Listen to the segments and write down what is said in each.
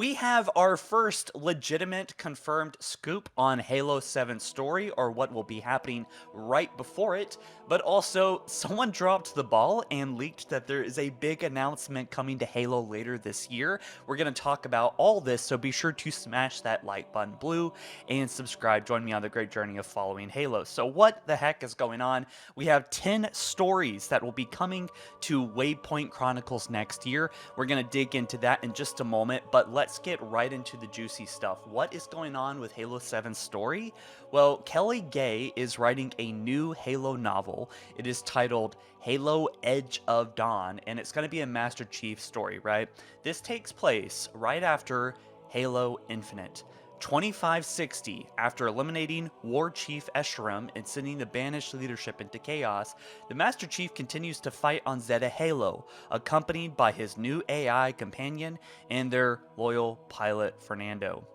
we have our first legitimate confirmed scoop on Halo 7 story, or what will be happening right before it, but also someone dropped the ball and leaked that there is a big announcement coming to Halo later this year. We're going to talk about all this, so be sure to smash that like button blue and subscribe. Join me on the great journey of following Halo. So what the heck is going on? We have 10 stories that will be coming to Waypoint Chronicles next year. We're going to dig into that in just a moment, but let's get right into the juicy stuff. What is going on with Halo 7's story? Well, Kelly Gay is writing a new Halo novel. It is titled Halo Edge of Dawn, and it's going to be a Master Chief story, right? This takes place right after Halo Infinite. 2560, after eliminating War Chief Escharum and sending the banished leadership into chaos, the Master Chief continues to fight on Zeta Halo, accompanied by his new AI companion and their loyal pilot Fernando.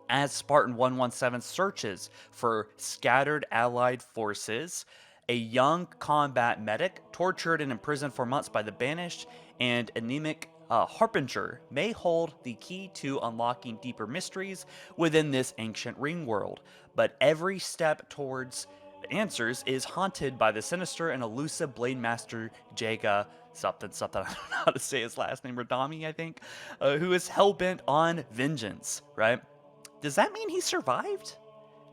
As Spartan 117 searches for scattered Allied forces, a young combat medic, tortured and imprisoned for months by the Banished, and anemic Harbinger may hold the key to unlocking deeper mysteries within this ancient ring world. But every step towards the answers is haunted by the sinister and elusive Blade Master Jaga something, I don't know how to say his last name, Radami, I think, who is hell-bent on vengeance, right? Does that mean he survived?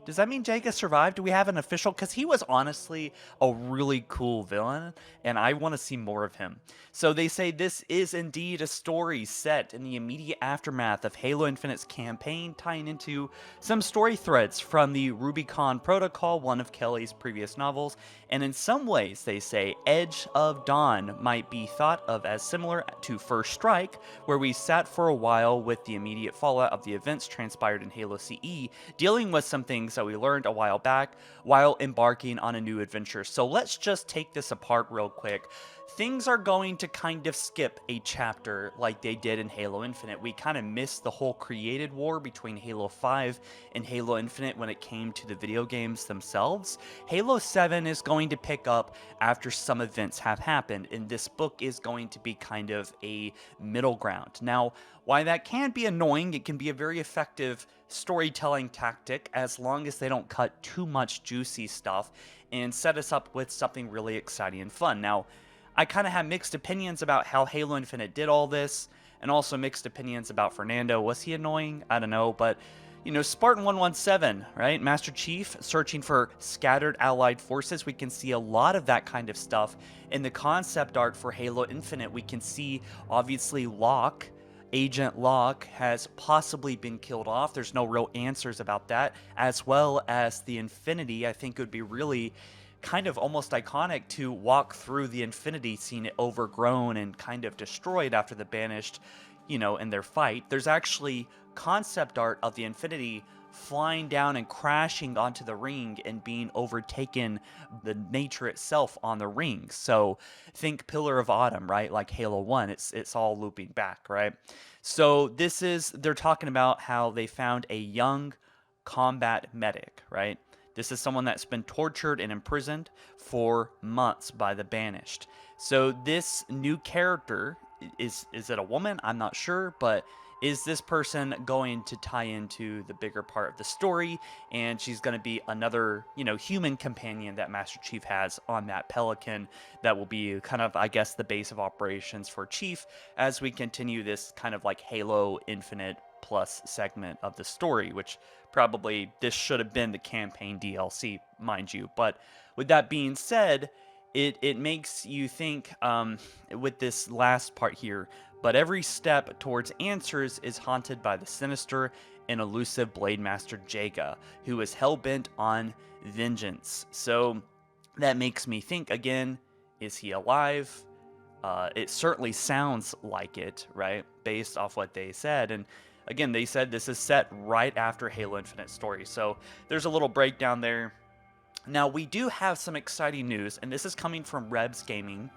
Does that mean Jaga survived? Do we have an official? Because he was honestly a really cool villain, and I want to see more of him. So they say this is indeed a story set in the immediate aftermath of Halo Infinite's campaign, tying into some story threads from the Rubicon Protocol, one of Kelly's previous novels, and in some ways, they say, Edge of Dawn might be thought of as similar to First Strike, where we sat for a while with the immediate fallout of the events transpired in Halo CE, dealing with some things that we learned a while back while embarking on a new adventure. So let's just take this apart real quick. Things are going to kind of skip a chapter like they did in Halo Infinite. We kind of missed the whole created war between Halo 5 and Halo Infinite when it came to the video games themselves. Halo 7 is going to pick up after some events have happened, and this book is going to be kind of a middle ground. Now, why that can be annoying, it can be a very effective storytelling tactic as long as they don't cut too much juicy stuff and set us up with something really exciting and fun. Now, I kind of have mixed opinions about how Halo Infinite did all this, and also mixed opinions about Fernando. Was he annoying? I don't know, but you know, Spartan 117, right? Master Chief searching for scattered Allied forces. We can see a lot of that kind of stuff in the concept art for Halo Infinite. We can see, obviously, Locke. Agent Locke has possibly been killed off. There's no real answers about that, as well as the Infinity. I think it would be really kind of almost iconic to walk through the Infinity, seeing it overgrown and kind of destroyed after the Banished, you know, in their fight. There's actually concept art of the Infinity flying down and crashing onto the ring and being overtaken, the nature itself on the ring. So think Pillar of Autumn, right? Like Halo 1, it's all looping back, right? So they're talking about how they found a young combat medic, right? This is someone that's been tortured and imprisoned for months by the Banished. So this new character, is it a woman? I'm not sure, but is this person going to tie into the bigger part of the story? And she's going to be another, you know, human companion that Master Chief has on that Pelican that will be kind of, I guess, the base of operations for Chief as we continue this kind of like Halo Infinite Plus segment of the story, which probably this should have been the campaign DLC, mind you. But with that being said, it makes you think with this last part here, but every step towards answers is haunted by the sinister and elusive Blade Master Jaga, who is hell-bent on vengeance. So that makes me think again, is he alive? It certainly sounds like it, right? Based off what they said. And again, they said this is set right after Halo Infinite story. So there's a little breakdown there. Now, we do have some exciting news, and this is coming from Rebs Gaming.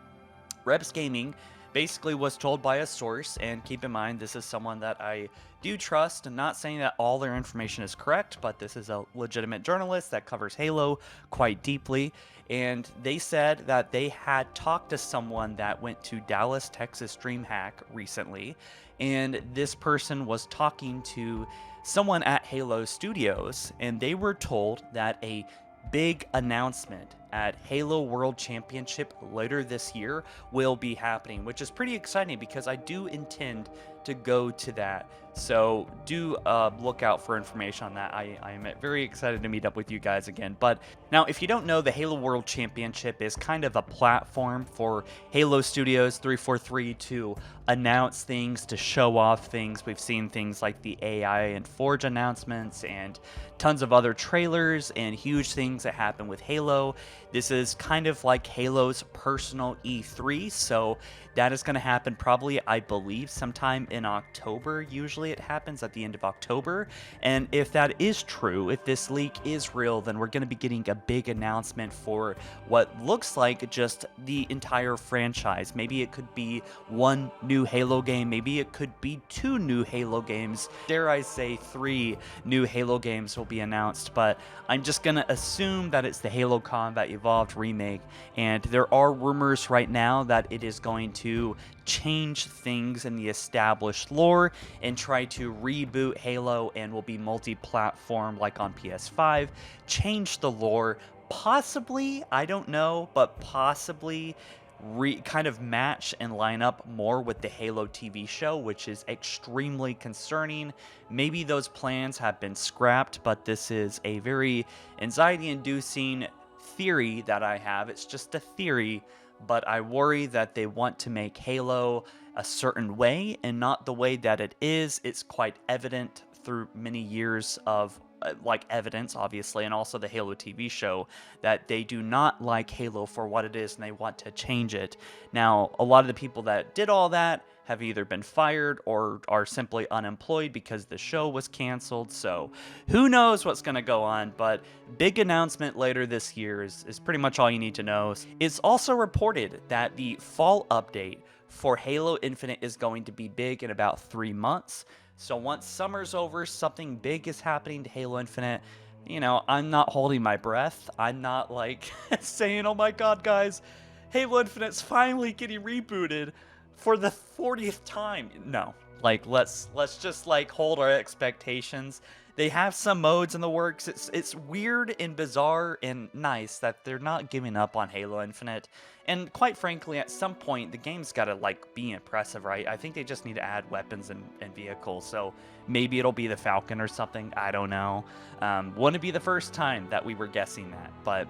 Rebs Gaming basically was told by a source, and keep in mind, this is someone that I do trust. I'm not saying that all their information is correct, but this is a legitimate journalist that covers Halo quite deeply. And they said that they had talked to someone that went to Dallas, Texas DreamHack recently, and this person was talking to someone at Halo Studios, and they were told that a big announcement at Halo World Championship later this year will be happening, which is pretty exciting because I do intend to go to that. So do look out for information on that. I am very excited to meet up with you guys again. But now, if you don't know, the Halo World Championship is kind of a platform for Halo Studios 343 to announce things, to show off things. We've seen things like the AI and Forge announcements and tons of other trailers and huge things that happen with Halo. This is kind of like Halo's personal E3, so that is going to happen probably, I believe, sometime in October. Usually it happens at the end of October. And if that is true, if this leak is real, then we're going to be getting a big announcement for what looks like just the entire franchise. Maybe it could be one new Halo game. Maybe it could be 2 new Halo games. Dare I say 3 new Halo games will be announced, but I'm just going to assume that it's the Halo Combat Evolved remake. And there are rumors right now that it is going to change things in the established lore and try to reboot Halo and will be multi-platform like on PS5, change the lore, possibly, I don't know, but possibly kind of match and line up more with the Halo TV show, which is extremely concerning. Maybe those plans have been scrapped, but this is a very anxiety-inducing theory that I have. It's just a theory, but I worry that they want to make Halo a certain way and not the way that it is. It's quite evident through many years of evidence, obviously, and also the Halo TV show, that they do not like Halo for what it is and they want to change it. Now, a lot of the people that did all that have either been fired or are simply unemployed because the show was canceled, so who knows what's going to go on, but big announcement later this year is pretty much all you need to know. It's also reported that the fall update for Halo Infinite is going to be big in about 3 months. So once summer's over, something big is happening to Halo Infinite. You know, I'm not holding my breath. I'm not like saying, oh my god, guys, Halo Infinite's finally getting rebooted for the 40th time. No, like let's just like hold our expectations. They have some modes in the works. It's weird and bizarre and nice that they're not giving up on Halo Infinite. And quite frankly, at some point, the game's got to like be impressive, right? I think they just need to add weapons and vehicles. So maybe it'll be the Falcon or something. I don't know. Wouldn't be the first time that we were guessing that. But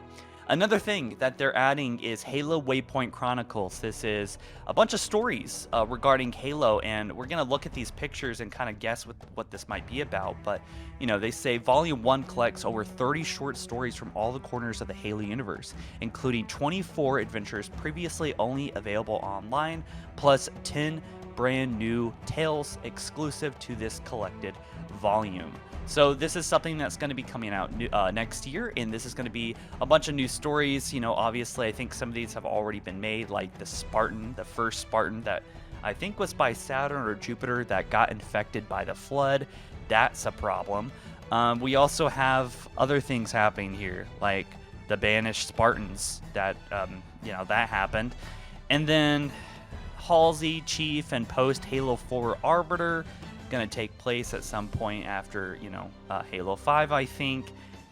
another thing that they're adding is Halo Waypoint Chronicles. This is a bunch of stories regarding Halo, and we're going to look at these pictures and kind of guess what this might be about. But, you know, they say Volume 1 collects over 30 short stories from all the corners of the Halo universe, including 24 adventures previously only available online, plus 10 brand new tales exclusive to this collected volume. So this is something that's going to be coming out next year, and this is going to be a bunch of new stories. You know, obviously, I think some of these have already been made, like the Spartan, the first Spartan that I think was by Saturn or Jupiter that got infected by the flood. That's a problem. We also have other things happening here, like the banished Spartans that, you know, that happened. And then Halsey, Chief, and post-Halo 4 Arbiter going to take place at some point after, you know, Halo 5, I think.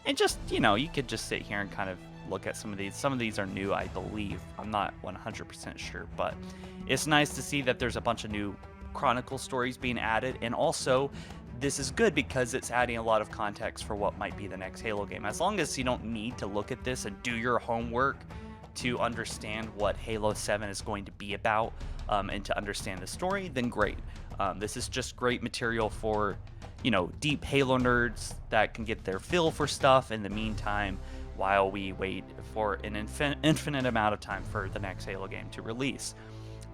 And just, you know, you could just sit here and kind of look at some of these. Some of these are new, I believe. I'm not 100% sure, but it's nice to see that there's a bunch of new Chronicle stories being added. And also, this is good because it's adding a lot of context for what might be the next Halo game. As long as you don't need to look at this and do your homework to understand what Halo 7 is going to be about and to understand the story, then great. This is just great material for, you know, deep Halo nerds that can get their fill for stuff in the meantime while we wait for an infinite amount of time for the next Halo game to release.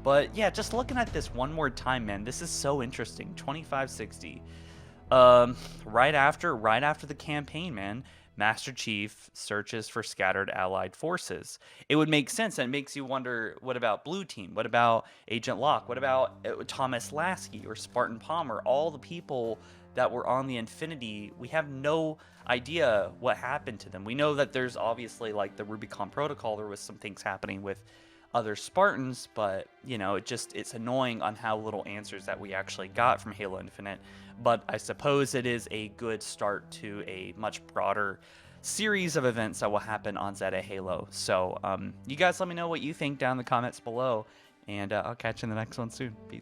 But yeah, just looking at this one more time, man, this is so interesting. 2560. Right after the campaign, man. Master Chief searches for scattered Allied forces. It would make sense, and it makes you wonder, what about Blue Team? What about Agent Locke? What about Thomas Lasky or Spartan Palmer? All the people that were on the Infinity, we have no idea what happened to them. We know that there's obviously, like, the Rubicon Protocol, there was some things happening with other Spartans, but it's annoying on how little answers that we actually got from Halo Infinite. But I suppose it is a good start to a much broader series of events that will happen on Zeta Halo. So you guys let me know what you think down in the comments below, and I'll catch you in the next one soon. Peace.